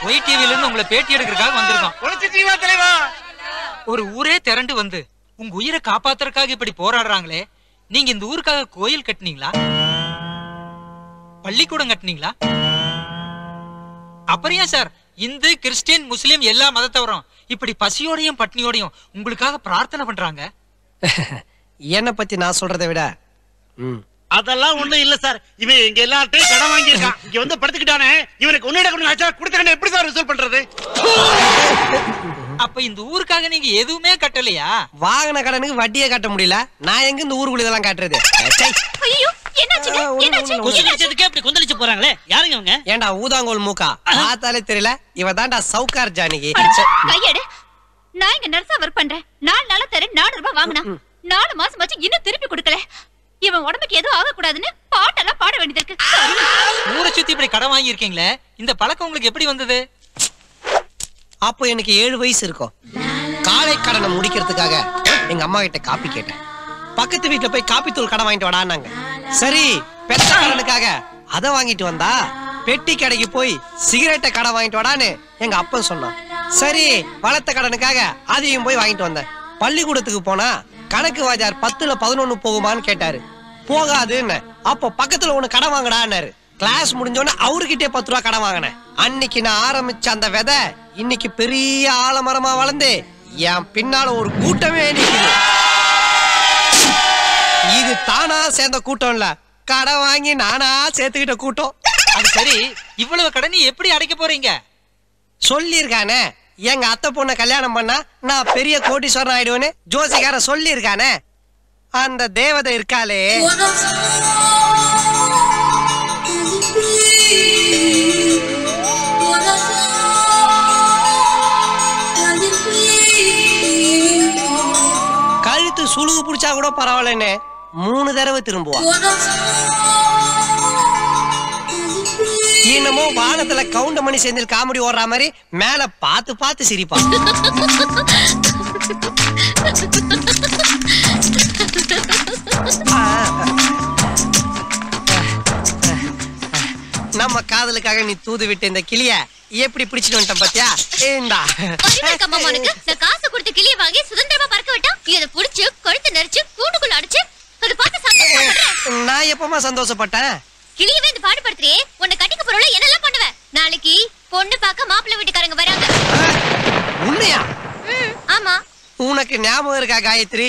Y டிவில இருந்து உங்களை பேட்டி எடுக்கிறதுக்காக வந்திருக்கோம். தலைவா, ஒரு ஊரே திரண்டு வந்து உங்க உயிரை காப்பாத்துறதுக்காக இப்படி போராடுறாங்களே, நீங்க இந்த ஊருக்காக கோயில் கட்டினீங்களா, பள்ளிக்கூடம் கட்டினீங்களா? அப்புறம் ஏன் சார் இந்து கிறிஸ்டியன் முஸ்லீம் எல்லா மதத்தவரும் இப்படி பசியோடையும் பட்னியோடையும் உங்களுக்காக பிரார்த்தனை பண்றாங்க? என்ன பத்தி நான் சொல்றதை விட அதெல்லாம் ஒண்ணும் இல்ல சார். இவன் எங்க எல்லார்ட்டையும் கடன் வாங்கி இருக்கான். இங்க வந்து படுத்துக்கிட்டானே, இவனுக்கு ஒன்னோட கொடுத்த எப்படி சார் ரிசல்ட் பண்றது? அப்ப இந்த ஊருக்காக நீங்க எதுவுமே கட்டலையா? வாகன கடனுக்கு வட்டியே கட்ட முடியல, நான் எங்க இந்த ஊருக்குள்ள இதெல்லாம் காட்டுறது? ஐயோ என்னாச்சுங்க? என்னாச்சு? குசிச்சதுக்கே அப்படி கொந்தளிச்சு போறாங்களே, யாருங்க அவங்க? ஏண்டா ஊதாங்கோல் மூக்கா, பார்த்தாலே தெரியல இவ தான்டா சவுகார் ஜானகி. கையெடு. நான் இங்க நர்ஸா வர்க் பண்றேன். 4 நாளா தரேன் 4 ரூபாய் வாங்குனா 4 மாசம் ஆச்சு இன்னும் திருப்பி கொடுக்கல. இவன் உடம்புக்கு எதுவும் ஆக கூடாதுன்னு பாட்டெல்லாம் பாட வேண்டியது இருக்கு. ஊரை சுத்தி இப்படி கடன் வாங்கி இருக்கீங்களே, இந்த பழக்கம் உங்களுக்கு எப்படி வந்தது? அப்போ எனக்கு 7 வயசு இருக்கும். காலை கடனை முடிக்கிறதுக்காக எங்க அம்மா கிட்ட காப்பி கேட்டேன். பக்கத்து வீட்டுல போய் காப்பி தூள் கடன் வாங்கிட்டு வாடான்னாங்க. சரி, பெத்த கடனுக்காக அதை வாங்கிட்டு வந்தா பெட்டி கடைக்கு போய் சிகரெட்டை கடன் வாங்கிட்டு வாடான்னு எங்க அப்பன் சொன்னான். சரி, வளர்த்த கடனுக்காக அதையும் போய் வாங்கிட்டு வந்தேன். பள்ளிக்கூடத்துக்கு போனா கணக்கு வாத்தியார் 10ல 11 போகுமான்னு கேட்டாரு. போகாதுன்னு. அப்போ பக்கத்துல ஒண்ணு கடன் வாங்கடான்னாரு. கிளாஸ் முடிஞ்சோன்னு அவர்கிட்டே 10 ரூபா கடன் வாங்கினேன். அன்னைக்கு நான் ஆரம்பிச்ச அந்த விதை இன்னைக்கு பெரிய ஆலமரமா வளர்ந்து என் பின்னால ஒரு கூட்டமே நிக்குது. இது தானா சேர்ந்த கூட்டம் இல்ல, கடன் வாங்கி நானா சேர்த்துக்கிட்ட கூட்டம். அது சரி, இவ்வளவு கடனை எப்படி அடைக்க போறீங்க? சொல்லிருக்கானே, எங்க அத்தை பொண்ண கல்யாணம் பண்ணா நான் பெரிய கோடீஸ்வரன் ஆயிடுவேன்னு ஜோசிகார சொல்லிருக்கானே. அந்த தேவதை இருக்காளே, கழுத்து சுழுகு பிடிச்சா கூட பரவாயில்லன்னு 3 தடவை திரும்புவா. என்னமோ வானத்துல கவுண்டமணி செந்தில் காமெடி ஓடுற மாதிரி மேல பார்த்து பார்த்து சிரிப்பா. நம்ம காதலுக்காக நீ தூது விட்டு இந்த கிளிய எப்படி பிடிச்சிட்டு வந்துட்டேன் பாத்தியா? ஏண்டா நான் காசு கொடுத்து கிளிய வாங்கி சுதந்திரமா பறக்க விட்டான். இத புடிச்சு கழுத்து நெரிச்சு கூண்டுக்குள்ள அடிச்சு அது பார்த்து சந்தோஷப்பட்டேன். நான் எப்பமா சந்தோஷப்பட்டேன்? கிளியவே இந்த பாடுபடுத்துறியே, உன்னை கட்டிக்க போறல என்னெல்லாம் பண்ணுவ? நாளைக்கு பொண்ணு பார்க்க மாப்பிள்ளை வீட்டுக்காரங்க வராங்க. உண்மையா? ஆமா. உனக்கு ஞாபகம் இருக்கா காயத்ரி,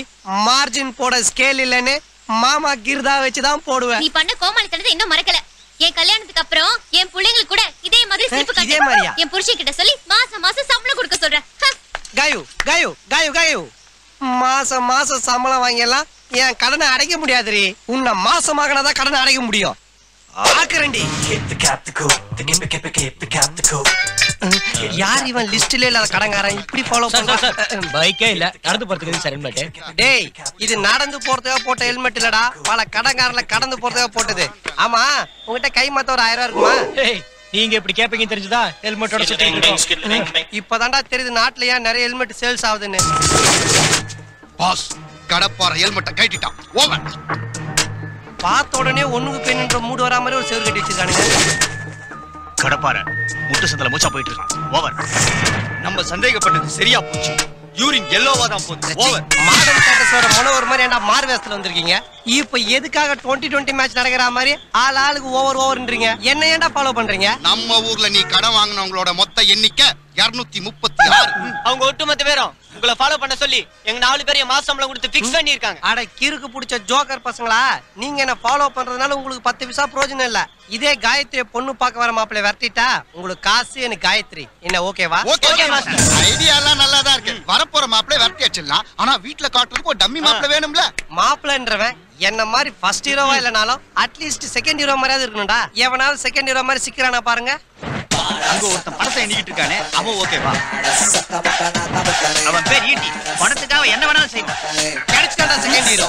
மார்ஜின் போட ஸ்கேல் இல்லன்னு மாமா கிர்தா வச்சுதான் போடுவேன். நீ பண்ண கோமாளித்தனத்தை இன்னும் மறக்கல. என் கல்யாணத்துக்கு அப்புறம் என் பிள்ளைங்களுக்கு கூட இதே மாதிரி சிரிப்பு இதே மாதிரியா? என் புருஷன் கிட்ட சொல்லி மாசம் மாசம் சம்பளம் கொடுக்க சொல்றேன். காயு காயு காயு காயு, மாசம் மாசம் சம்பளம் வாங்கியெல்லாம் என் கடனை அடைக்க முடியாதுரி. உன்னை மாசமாகனாதான் கடனை அடைக்க முடியும். யார் இவன் லிஸ்ட்ல இல்லாத கடங்காரன் இப்படி ஃபாலோ பண்றான்? பைக்கே இல்ல, நடந்து போறதுக்கு சார் ஹெல்மெட். டேய், இது நடந்து போறதுக்காக போட்ட ஹெல்மெட் இல்லடா, பல கடங்காரல கடந்து போறதுக்காக போட்டது. ஆமா, உங்ககிட்ட கை மாத்த ஒரு 1000 ரூபாய் இருக்குமா? நீங்க இப்படி கேப்பீங்கன்னு தெரிஞ்சுதா ஹெல்மெட்டோட சுத்திட்டு. இப்பதான்டா தெரியுது நாட்டுல ஏன் நிறைய ஹெல்மெட் சேல்ஸ் ஆகுதுன்னு. பாஸ், கடப்பார ஹெல்மெட்டை கைட்டிட்டான். ஓவர். பார்த்த உடனே ஒண்ணுக்கு பெண்ணுன்ற மூடு வரா மாதிரி ஒரு செவுரு கட்டி வச்சிருக்கானுங்க. கடப்பார முட்டு சந்தல மூச்சா போயிட்டு இருக்கான். ஓவர். நம்ம சந்தேகப்பட்டது சரியா போச்சு. யூரின் எல்லோவா தான் போகுது. ஓவர். மாடர்ன் ஸ்டேட்டஸோட மனோவர் மாதிரி ஏன்டா மார்வேஸ்ல வந்திருக்கீங்க? இப்ப எதுக்காக 2020 மேட்ச் நடக்கிற மாதிரி ஆளுக்கு ஓவர்ன்றீங்க? என்ன ஏன்டா ஃபாலோ பண்றீங்க? நம்ம ஊர்ல நீ கடன் வாங்குனவங்களோட மொத்த எண்ணிக்கை 236. அவங்க ஒட்டுமொத்த பேரும் உங்களை ஃபாலோ பண்ண சொல்லி எங்க 4 பேரையும் மாச சம்பளம் கொடுத்து ஃபிக்ஸ் பண்ணி இருக்காங்க. அட கிறுக்கு புடிச்ச ஜோக்கர் பசங்களா, நீங்க என்ன ஃபாலோ பண்றதுனால உங்களுக்கு 10 பைசா பிரயோஜனம் இல்ல. இதே காயத்ரி பொண்ணு பார்க்க வர மாப்பிள்ளை விரட்டிட்டா உங்களுக்கு காசு, எனக்கு காயத்ரி. என்ன ஓகேவா? Okay master. ஐடியா எல்லாம் நல்லா தான் இருக்கு. வரப்போற மாப்பிள்ளை விரட்டி அடிச்சிடலாம். ஆனா வீட்ல காட்டுறதுக்கு ஒரு டம்மி மாப்பிள்ளை வேணும்ல. மாப்பிள்ளைன்றவன் என்ன மாதிரி ஃபர்ஸ்ட் ஹீரோவா இல்லனாலும் அட்லீஸ்ட் செகண்ட் ஹீரோ மாதிரியாவது இருக்கணும்டா. எவனாவது செகண்ட் ஹீரோ மாதிரி சிக்கிறானா பாருங்க. அங்க ஒருத்தன் பணத்தை எண்ணிக்கிட்டு இருக்கானே, அவன் ஓகேவா? அவன் பேர் ஈட்டி. பணத்துக்காக என்ன வேணாலும் செய்வான். கிடைச்சிட்டாடா second hero.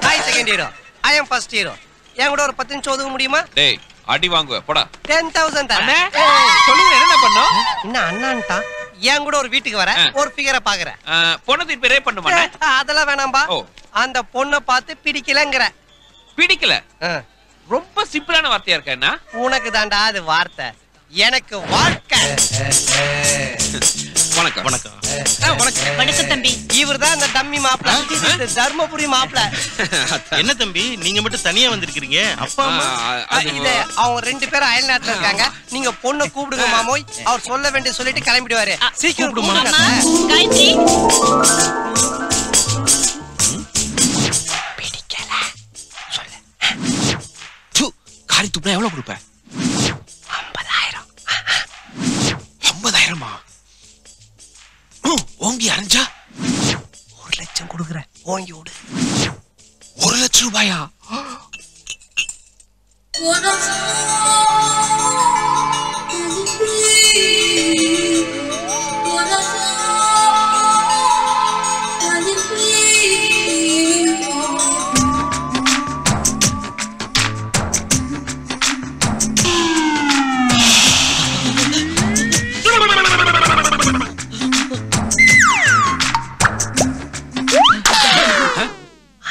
Hi second hero, I am first hero. என் கூட ஒரு 10 நிமிஷம் ஒதுங்க முடியுமா? டேய், அடி வாங்குவ போடா. 10,000 தரேன். சொல்லுங்க, என்ன பண்ணோம்? என்ன அண்ணான்டா? என் கூட ஒரு வீட்டுக்கு வர ஒரு ஃபிகரை பாக்குறேன். பொண்ணு திருப்பி ரேப் பண்ண மாட்டேன். அதெல்லாம் வேணாம்பா. அந்த பொண்ணை பார்த்து பிடிக்கலங்கற. பிடிக்கல? ரொம்ப சிம்பிளான வார்த்தையா இருக்கா? என்ன உனக்கு தாண்டா அது வார்த்தை. எனக்கு வாழ்க்கை. வணக்கம் வணக்கம் வணக்கம். வணக்கம் தம்பி. இவர்தான் அந்த டம்மி மாப்பிள, தர்மபுரி மாப்பிள. என்ன தம்பி நீங்க மட்டும் தனியா வந்திருக்கீங்க? அப்பா அம்மா இத அவங்க 2 பேரும் அயல் நாட்டுல இருக்காங்க. நீங்க பொண்ணை கூப்பிடுங்க மாமோய். அவர் சொல்ல வேண்டிய சொல்லிட்டு கிளம்பிடுவாரு. சீக்கிரம் கூப்பிடுங்க. காயத்ரி பிடிக்கல சொல்லு. காரி துப்புனா எவ்வளவு கொடுப்ப? 50,000. 50,000மா? ஓங்கி அரைஞ்சா 1 லட்சம் கொடுக்குறேன், ஓங்கி விடு. 1 லட்சம் ரூபாயா?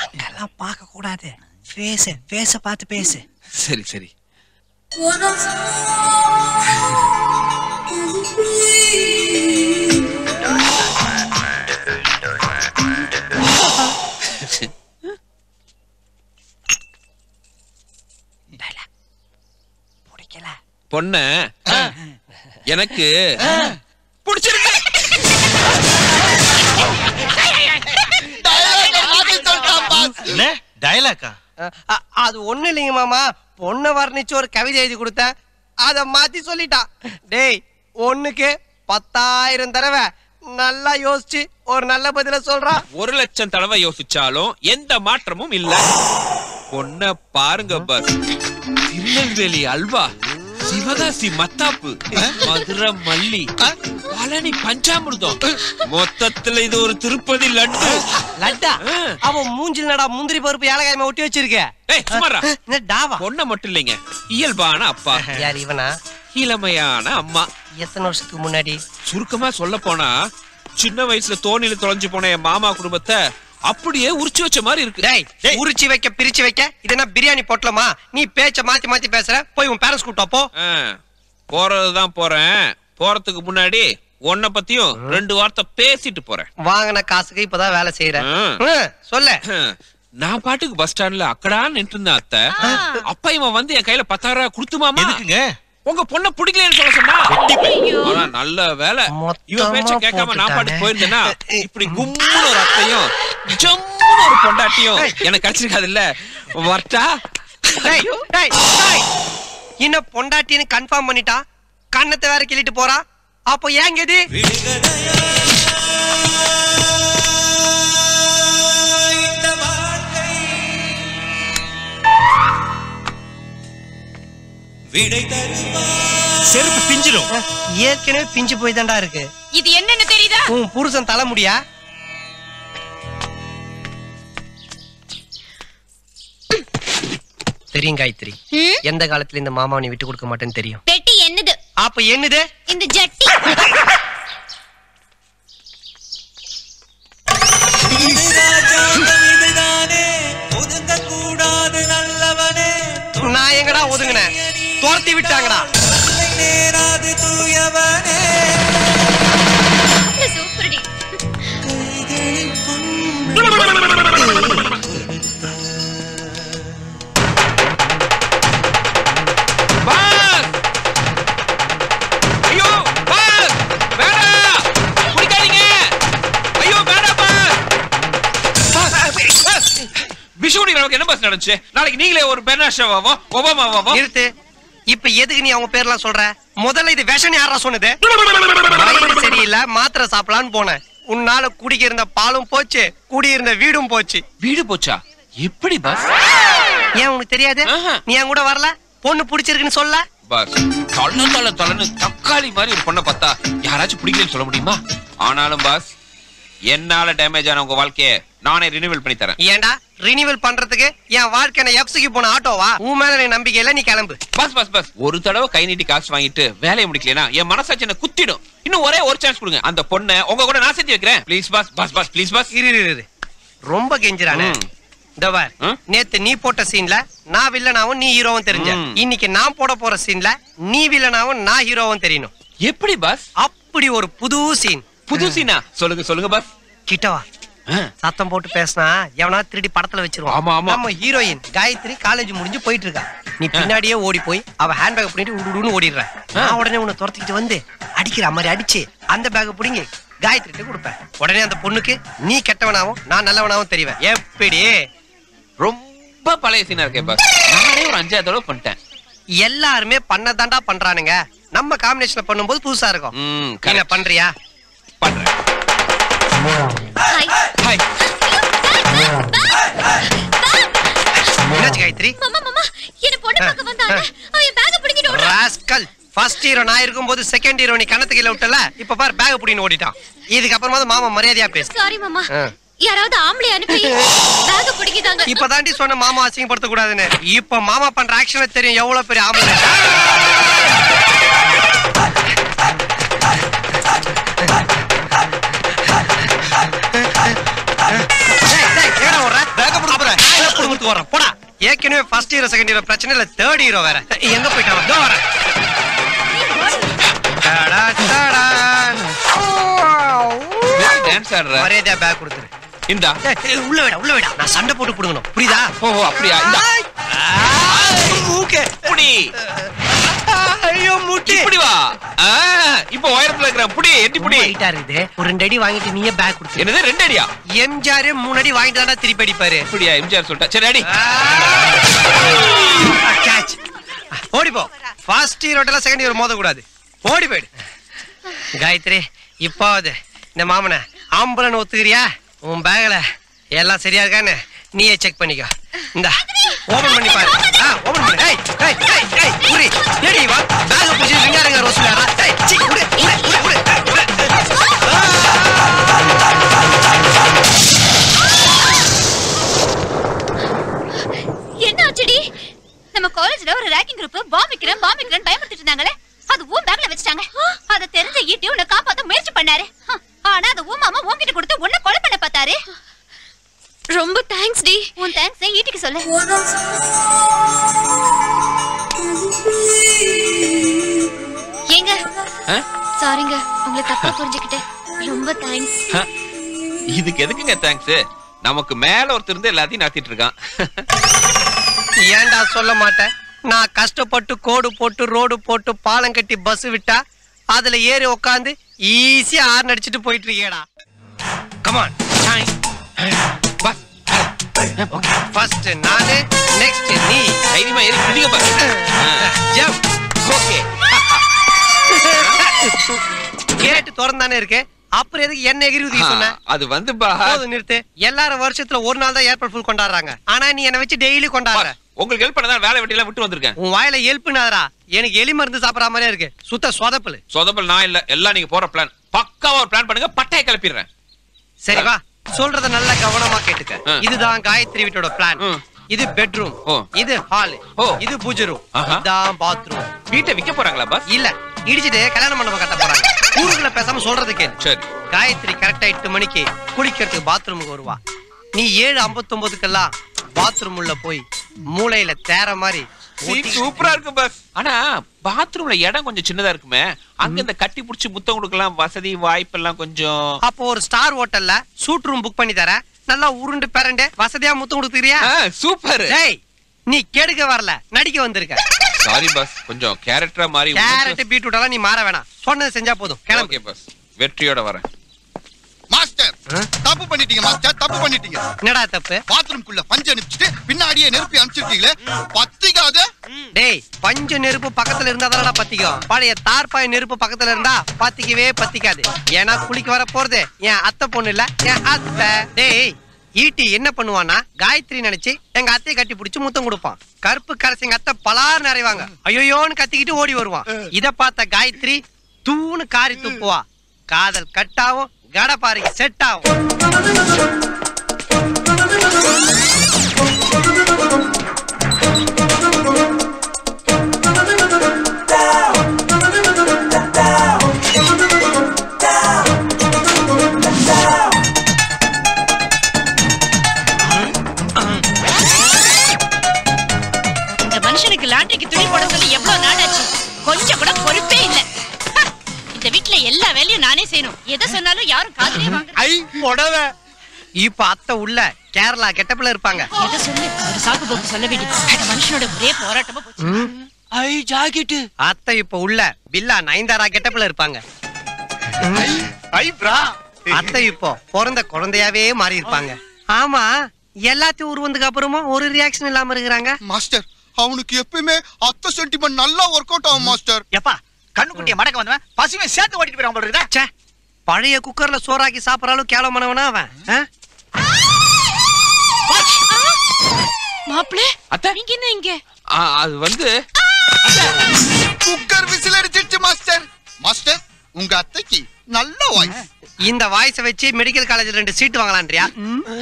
அங்கெல்லாம் பார்க்க கூடாது. பேச பார்த்து பேசு. சரி சரி. பிடிக்கல. பொண்ண எனக்கு பிடிச்சிருக்கு. என்ன டயலாக்கா? அது ஒண்ணு இல்லைங்க மாமா. பொண்ணை வர்ணிச்சு ஒரு கவிதை எழுதி கொடுத்தேன், அத மாத்தி சொல்லிட்டான். டேய், ஒண்ணுக்கு 10,000 தடவை நல்லா யோசிச்சு ஒரு நல்ல பதில சொல்றான். 1 லட்சம் தடவை யோசிச்சாலும் எந்த மாற்றமும் இல்ல. பொண்ண பாருங்க பஸ். திருநெல்வேலி அல்வா, சிவகாசி மத்தாப்பு, மதுரை மல்லி, பழனி பஞ்சாமிர்தம், மொத்தத்துல இது ஒரு திருப்பதி லட்டு. லட்டா? அவன் மூஞ்சில் நடா முந்திரி பருப்பு ஏலக்காயமா ஒட்டி வச்சிருக்க. ஏய் சுமாரா. டாவா பொண்ண மட்டும் இல்லைங்க, இயல்பான அப்பா, யார் இவனா? இளமையான அம்மா. எத்தனை வருஷத்துக்கு முன்னாடி? சுருக்கமா சொல்ல போனா சின்ன வயசுல தோணில தொலைஞ்சு போன என் மாமா குடும்பத்தை அப்படியே உரிச்சு வச்ச மாதிரி இருக்கு. டேய், உரிச்சு வைக்க பிரிச்சு வைக்க இது என்ன பிரியாணி பொட்டலமா? நீ பேச்ச மாத்தி மாத்தி பேசுற. போய் உன் பேரண்ட்ஸ் கூட்டா போ. போறதுதான் போறேன். போறதுக்கு முன்னாடி உன்னை பத்தியும் 2 வார்த்தை பேசிட்டு போறேன். வாங்கின காசுக்கு இப்பதான் வேலை செய்யறேன். சொல்ல. நான் பாட்டுக்கு பஸ் ஸ்டாண்ட்ல அக்கடா நின்று இருந்தேன் அத்தை. அப்பா இவன் வந்து என் கையில 10,000 கொடுத்துமாமா. எதுக்குங்க? உங்க பொண்ண பிடிக்கலன்னு சொல்ல சொன்னா. ஆனா நல்ல வேலை இவன் பேச்ச கேட்காம நான் பாட்டுக்கு போயிருந்தேன்னா இப்படி கும்முன்னு ஒரு அத்தையும் ஜம்முன்னு ஒரு பொண்டாட்டியும் எனக்கு கிடைச்சிருக்காது இல்ல. வரட்டா? இன்னும் பொண்டாட்டின்னு கன்ஃபார்ம் பண்ணிட்டா, கண்ணத்தை வேற கிள்ளிட்டு போறா. அப்போ ஏங்க இது? செருப்பு பிஞ்சிரும். ஏற்கனவே பிஞ்சு போய் தான்டா இருக்கு. இது என்னன்னு தெரியுதா? உன் புருஷன் தலை முடியா? தெரியும் காயத்ரி, எந்த காலத்துல இந்த மாமாவை நீ விட்டு கொடுக்க மாட்டேன்னு தெரியும். பெட்டி என்னது? அப்ப என்னது? இந்த ஜட்டி. நான் எங்கடா ஒதுங்கினேன்? துரத்தி விட்டாங்கடா. சூப்பர்டி. ஐயோ பாஸ் வேணா குடிக்காதீங்க. ஐயோ வேணா பாஸ். விஷுவனி நமக்கு என்ன பாஸ் நடந்துச்சு? நாளைக்கு நீங்களே ஒரு பெர்னாஷாவோ ஒபாமாவோ நிறுத்து. இப்ப எதுக்கு நீ அவங்க பேர்லாம் சொல்ற? முதல்ல இது விஷம் யாரா சொன்னது? வயிறு சரியில்லை, மாத்திரை சாப்பிடலான்னு போனேன். உன்னால குடிக்க இருந்த பாலும் போச்சு, குடியிருந்த வீடும் போச்சு. வீடு போச்சா? எப்படி பாஸ்? ஏன் உனக்கு தெரியாது? நீ என் கூட வரல? பொண்ணு பிடிச்சிருக்குன்னு சொல்ல பாஸ். தள்ளு தக்காளி மாதிரி ஒரு பொண்ணை பார்த்தா யாராச்சும் பிடிக்கலன்னு சொல்ல முடியுமா? ஆனாலும் பாஸ், என்னால டேமேஜ் ஆன உங்க வாழ்க்கைய நானே ரினிவல் பண்ணி தரேன். ஏண்டா ரினிவல் பண்றதுக்கு என் வாழ்க்கை எப்சிக்கு போன ஆட்டோவா? உன் மேல எனக்கு நம்பிக்கை இல்ல, நீ கிளம்பு. பாஸ் பாஸ் பாஸ், ஒரு தடவை கை நீட்டி காசு வாங்கிட்டு வேலையை முடிக்கலனா என் மனசாட்சி என்ன குத்திடும். இன்னும் ஒரே ஒரு சான்ஸ் கொடுங்க. அந்த பொண்ணை உங்க கூட நான் சேர்த்து வைக்கிறேன். Please boss. Boss boss please boss. இரு ரொம்ப கெஞ்சிரானே. தவர் நேத்து நீ போட்ட சீன்ல நான் வில்லனாவும் நீ ஹீரோவும் தெரிஞ்ச. இன்னைக்கு நான் போட போற சீன்ல நீ வில்லனாவும் நான் ஹீரோவும் தெரியணும். எப்படி பாஸ்? அப்படி ஒரு புது சீன். புது சீனா? சொல்லுங்க பாஸ். கிட்டவா சத்தம் போட்டு பேசினா எவனா திருடி படத்துல வச்சிருவான். ஆமா ஆமா. நம்ம ஹீரோயின் காயத்ரி காலேஜ் முடிஞ்சு போயிட்டு இருக்கா. நீ பின்னாடியே ஓடி போய் அவ ஹேண்ட் பேக் பண்ணிட்டு உடுன்னு ஓடிடுற. நான் உடனே உன்னை துரத்திக்கிட்டு வந்து அடிக்கிற மாதிரி அடிச்சு அந்த பேக் பிடிங்கி காயத்ரி கொடுப்பேன். உடனே அந்த பொண்ணுக்கு நீ கெட்டவனாவும் நான் நல்லவனாவும் தெரிவேன். எப்படி? ரொம்ப பழைய சீனா இருக்கே பாஸ். நானே ஒரு 5 தடவை பண்ணிட்டேன். எல்லாருமே பண்ணதாண்டா பண்றானுங்க. நம்ம காம்பினேஷன்ல பண்ணும்போது புதுசா இருக்கும். என்ன பண்றியா? பண்றேன். Hi hi. என்னாச்சு காயத்ரி? மாமா என்ன பொண்ணு பார்க்க வந்தானே அவன் பேக் பிடிக்கிட்டு ஓடுறான். ராஸ்கல். ஃபர்ஸ்ட் ஹீரோ நான் இருக்கும்போது செகண்ட் ஹீரோ நீ கண்ணத்து கீழ விட்டல. இப்ப பாரு பேக் புடின்னு ஓடிட்டான். இதுக்கு அப்புறமா மாமா மரியாதையா பேசு. சாரி மாமா. யாராவது ஆம்பளை அனுப்பி பேக் பிடிக்கிட்டாங்க. இப்பதாண்டி சொன்ன மாமா அசிங்கப்படுத்த கூடாதுன்னு. இப்ப மாமா பண்ற ஆக்ஷனே தெரியும் எவ்வளவு பெரிய ஆம்பளை. போடா. ஏற்கனவே ஃபர்ஸ்ட் ஹீரோ செகண்ட் ஹீரோ பிரச்சனை இல்ல, தேர்ட் ஹீரோ வேற. எங்க போயிட்டான்? இதோ வரேன். டான்ஸ் ஆடுற. மரியாதையா பேக் கொடுத்துரு. இந்தா. உள்ள விடா. நான் சண்டை போட்டு புடுங்கணும். புரியுதா? ஓ அப்படியா? இந்தா. ஓகே. புடி. ஐயோ முட்டி. இப்படி வா. இப்போ உயரத்துல இருக்கற புடி. எட்டி புடி. ஹைட்டா இருக்குது. ஒரு 2 அடி வாங்கிட்டு நீயே பேக் கொடுத்து. என்னது 2 அடியா? எம்ஜிஆர் 3 அடி வாங்கிட்டு தான்டா திருப்பி அடிப்பாரு. அப்படியா? எம்ஜிஆர் சொல்லிட்டா. சரி அடி. கேட்ச். ஓடி போ. ஃபர்ஸ்ட் ஹீரோட்டல செகண்ட் ஹீரோ மோத கூடாது. ஓடி போய்டு. காயத்ரி இப்பாவது இந்த மாமனை ஆம்பளன்னு ஒத்துக்கிறியா? உன் பேக்ல எல்லாம் சரியா இருக்கான்னு நீயே செக் பண்ணிக்கோ. இந்தா ஓபன் பண்ணி பாரு. ஓபன் பண்ணு. ஏய் ஏய் ஏய் ஏய் புரி. ஏடி வா. பேக் புடிச்சு விங்காரங்க ரோஸ்லாரா. ஏய் சி புடி. என்ன ஆச்சுடி? நம்ம காலேஜ்ல ஒரு ரேக்கிங் குரூப் பாம்பிக்கிறேன் பயமுறுத்திட்டு இருந்தாங்களே, அது ஊம் பேக்ல வச்சிட்டாங்க. அத தெரிஞ்ச ஈட்டி உன்னை காப்பாத்த முயற்சி பண்ணாரு. ஆனா அது ஊம் மாமா உன்கிட்ட கொடுத்து உன்னை கொலை பண்ண பார்த்தாரு. ரொம்ப தேங்க்ஸ் டி. உன் தேங்க்ஸ் ஈட்டிக்கு சொல்லு. ஏங்க சாரிங்க, உங்களை தப்பா புரிஞ்சுக்கிட்டேன். ரொம்ப தேங்க்ஸ். இதுக்கு எதுக்குங்க தேங்க்ஸ்? நமக்கு மேல ஒருத்தர் இருந்து எல்லாத்தையும் நடத்திட்டு இருக்கான். ஏன்டா சொல்ல மாட்டேன்? நான் கஷ்டப்பட்டு கோடு போட்டு ரோடு போட்டு பாலம் கட்டி பஸ் விட்டா அதுல ஏறி உட்காந்து ஈஸியா ஆர்ன் அடிச்சிட்டு போயிட்டு இருக்கேடா. கமான். பஸ். ஓகே. ஃபர்ஸ்ட் நானு, நெக்ஸ்ட் நீ. தைரியமா ஏறி குதிங்க பாஸ். ஜம்ப். ஓகே. கேட் திறந்தானே இருக்கு. அப்புறம் எதுக்கு என்ன எகிரி ஊதி சொன்ன? அது வந்து பா. போதும் நிறுத்து. எல்லாரும் வருஷத்துல ஒரு நாள் தான் ஏர்போர்ட் ஃபுல் கொண்டாடுறாங்க. ஆனா நீ என்ன வச்சு டெய்லி கொண்டாடுற. உங்களுக்கு ஹெல்ப் பண்ணதா வேலை வெட்டிலாம் விட்டு வந்திருக்கேன். உன் வாயில ஹெல்ப்னாதரா? எனக்கு எலி மருந்து சாப்பிடுற மாதிரியே இருக்கு. சுத்த சொதப்பல். சொதப்பல் நான் இல்ல, எல்லாம் நீங்க போற பிளான். பக்காவா ஒரு பிளான் பண்ணுங்க, பட்டைய கிளப்பிடுறேன். சரி வா, சொல்றத நல்ல கவனமா கேட்டுக்க. இதுதான் காயத்ரி வீட்டோட பிளான். இது பெட்ரூம், இது ஹால், இது பூஜை ரூம், இதுதான் பாத்ரூம். வீட்டை விக்க போறாங்களா பாஸ்? இல்ல, இடிச்சிட்டு கல்யாண மண்டபம் கட்ட போறாங்க. ஊருக்குள்ள பேசாம சொல்றது கேளு. சரி. காயத்ரி கரெக்டா 8 மணிக்கு குளிக்கிறதுக்கு பாத்ரூமுக்கு வருவா. நீ 7:59க்கெல்லாம் பாத்ரூம் உள்ள போய் மூளையில தேற மாதிரி சூப்பரா இருக்கு பாஸ். ஆனா பாத்ரூம்ல இடம் கொஞ்சம் சின்னதா இருக்குமே, அங்க இந்த கட்டி புடிச்சு முத்தம் கொடுக்கலாம் வசதி வாய்ப்பு எல்லாம் கொஞ்சம். அப்போ ஒரு ஸ்டார் ஹோட்டல்ல சூட் ரூம் புக் பண்ணி தர. நல்லா உருண்டு பேரண்டே வசதியா முத்தம் கொடுத்துக்கிறியா? சூப்பர். டேய் நீ கெடுக்க வரல, நடிக்க வந்திருக்க. சாரி பாஸ், கொஞ்சம் கேரக்டரா மாறி. கேரட் பீட்ரூட் எல்லாம் நீ மாற வேணாம், சொன்னது செஞ்சா போதும். கிளம்பு. ஓகே பாஸ், வெற்றியோட வரேன். மாஸ்டர் தப்பு பண்ணிட்டீங்க மாஸ்டர், தப்பு பண்ணிட்டீங்க. என்னடா தப்பு? பாத்ரூம்க்குள்ள பஞ்சு அனுப்பிச்சிட்டு பின்னாடியே நெருப்பி அனுப்பிச்சிருக்கீங்களே, பத்திக்காது. டேய் பஞ்சு நெருப்பு பக்கத்துல இருந்தா தானடா பத்திக்கும். பழைய தார்பாய் நெருப்பு பக்கத்துல இருந்தா பத்திக்கவே பத்திக்காது. ஏன்னா குளிக்க வர போறது என் அத்தை பொண்ணு இல்ல, என் அத்தை. டேய் ஈட்டி என்ன பண்ணுவானா, காயத்ரி நினைச்சு எங்க அத்தையை கட்டி பிடிச்சு முத்தம் கொடுப்பான். கருப்பு கரைசி எங்க அத்தை பலார் நிறைவாங்க. ஐயோன்னு கத்திக்கிட்டு ஓடி வருவான். இத பார்த்த காயத்ரி தூணு காரி துப்புவா. காதல் கட்டாவும் கடப்பாறைக்கு செட் ஆகும். இந்த வீட்ல எல்லா வேலையும் நானே செய்யணும். எதை சொன்னாலும் யாரும் காதுலயே வாங்க. ஐ புடவை. இப்ப அத்தை உள்ள கேரளா கெட்டப்ல இருப்பாங்க. எதை சொல்லு ஒரு சாக்கு போக்கு சொல்ல வேண்டியது. மனுஷனோட ஒரே போராட்டமா போச்சு. ஐ ஜாக்கெட். அத்தை இப்ப உள்ள பில்லா நயன்தாரா கெட்டப்ல இருப்பாங்க. ஐ பிரா. அத்தை இப்போ பிறந்த குழந்தையாவே மாறி இருப்பாங்க. ஆமா, எல்லாத்தையும் உருவந்துக்கு அப்புறமா ஒரு ரியாக்ஷன் இல்லாம இருக்கிறாங்க. மாஸ்டர் அவனுக்கு எப்பயுமே அத்தை சென்டிமெண்ட் நல்லா ஒர்க் அவுட் ஆகும் மாஸ்டர். எப்பா கண்ணுக்குட்டிய மடக்க வந்தவன் பசுவை சேர்த்து ஓட்டிட்டு போயிடாம போல இருக்குதா? ச்சே, பழைய குக்கர்ல சோறாக்கி சாப்பிடறாலும் கேவலமானவனா அவன். மாப்ளே அத்தை நீங்க என்ன இங்க? அது வந்து குக்கர் விசில் அடிச்சிடுச்சு மாஸ்டர். மாஸ்டர் உங்க அத்தைக்கு நல்ல வாய்ஸ். இந்த வாய்ஸ வச்சு மெடிக்கல் காலேஜ்ல 2 சீட் வாங்கலான்றியா?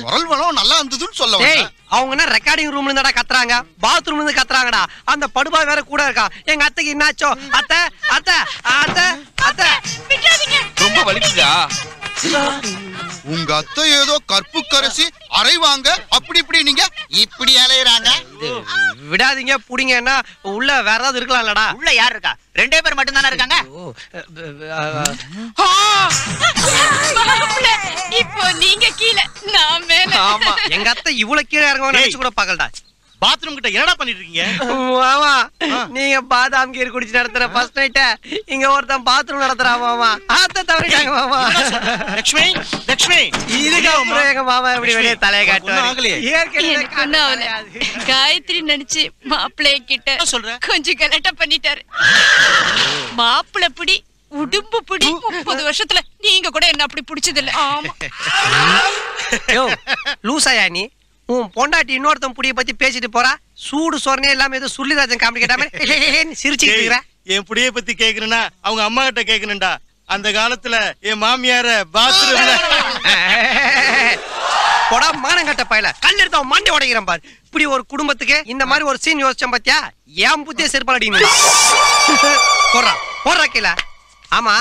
குரல் வளம் நல்லா இருந்ததுன்னு சொல்ல டேய், வந்தேன். அவங்க என்ன ரெக்கார்டிங் ரூம்ல இருந்தாடா கத்துறாங்க, பாத்ரூம்ல இருந்து கத்துறாங்கடா. அந்த படுபா வேற கூட இருக்கா. எங்க அத்தைக்கு என்னாச்சோ? அத்தை அத்தை அத்தை அத்தை விட்டுறாதீங்க. ரொம்ப வலிக்குதா? உங்க அத்தை ஏதோ கற்பு கரசி அரைவாங்க அப்படி இப்படி நீங்க இப்படி அலையறாங்க. விடாதீங்க, புடிங்கன்னா உள்ள வேற ஏதாவது இருக்கலாம்லடா. உள்ள யார் இருக்கா? 2 பேர் மட்டும் தானே இருக்காங்க. மாப்ளே இப்போ நீங்க கீழ நான் மேல. ஆமா, எங்க அத்தை இவ்வளவு கீழே இறங்குவாங்க நினைச்சு கூட பார்க்கலடா. பாத்ரூம் கிட்ட என்னடா பண்ணிட்டு இருக்கீங்க? மாமா, நீங்க பாதாம் கீர் குடிச்சு நடத்துற ஃபர்ஸ்ட் நைட்ட இங்க ஒருத்தன் பாத்ரூம் நடத்துறா மாமா. அத்தை தவறிட்டாங்க மாமா. லட்சுமி லட்சுமி இதுக்கு அப்புறம் எங்க மாமா எப்படி வெளியே தலையை காட்டுவாரு? ஏற்கனவே எனக்கு ஒண்ணும் ஆகல. காயத்ரி நினைச்சு மாப்பிள்ளை கிட்ட சொல்றேன். கொஞ்சம் கலட்ட பண்ணிட்டாரு. மாப்பிள்ளை பிடி உடும்பு பிடி 30 வருஷத்துல நீங்க கூட என்ன அப்படி பிடிச்சது இல்ல. ஆமா யோ லூசாயா நீ? உன் பொண்டாட்டி இன்னொருத்தன் புடிய பத்தி பேசிட்டு போறா. சூடு சொரணே இல்லாம ஏதோ சுள்ளிராஜன் காமெடி கேட்டாம சிரிச்சுக்கிட்டு இருக்கிற. என் புடிய பத்தி கேக்குறேன்னா அவங்க அம்மா கிட்ட கேக்குறேன்டா. அந்த காலத்துல என் மாமியார பாத்ரூம்ல போடா மானங்கட்ட பயல, கல் எடுத்து அவன் மண்டை உடைக்கிறான் பாரு. இப்படி ஒரு குடும்பத்துக்கு இந்த மாதிரி ஒரு சீன் யோசிச்சேன் பாத்தியா? ஏன் புத்திய செருப்பால் அடிக்கணும். போடுறா போடுறா கீழ. ஆமா,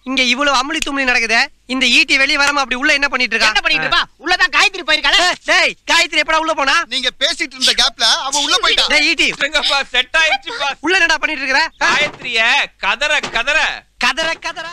இங்க இவ்வளவு அமளி தும்ளி நடக்குது. இந்த ஈட்டி வெளிய வராம அப்படி உள்ள என்ன பண்ணிட்டு இருக்கா? என்ன பண்ணிட்டு இருப்பா? உள்ளதான் காயத்ரி போயிருக்காளே. டேய், காயத்ரி எப்படா உள்ள போனா? நீங்க பேசிட்டு இருந்த கேப்ல அவ உள்ள போயிட்டா. டேய் ஈட்டி, செட் ஆயிடுச்சு பாஸ். உள்ள என்னடா பண்ணிட்டு இருக்கற? காயத்ரிய கதற கதற கதற கதற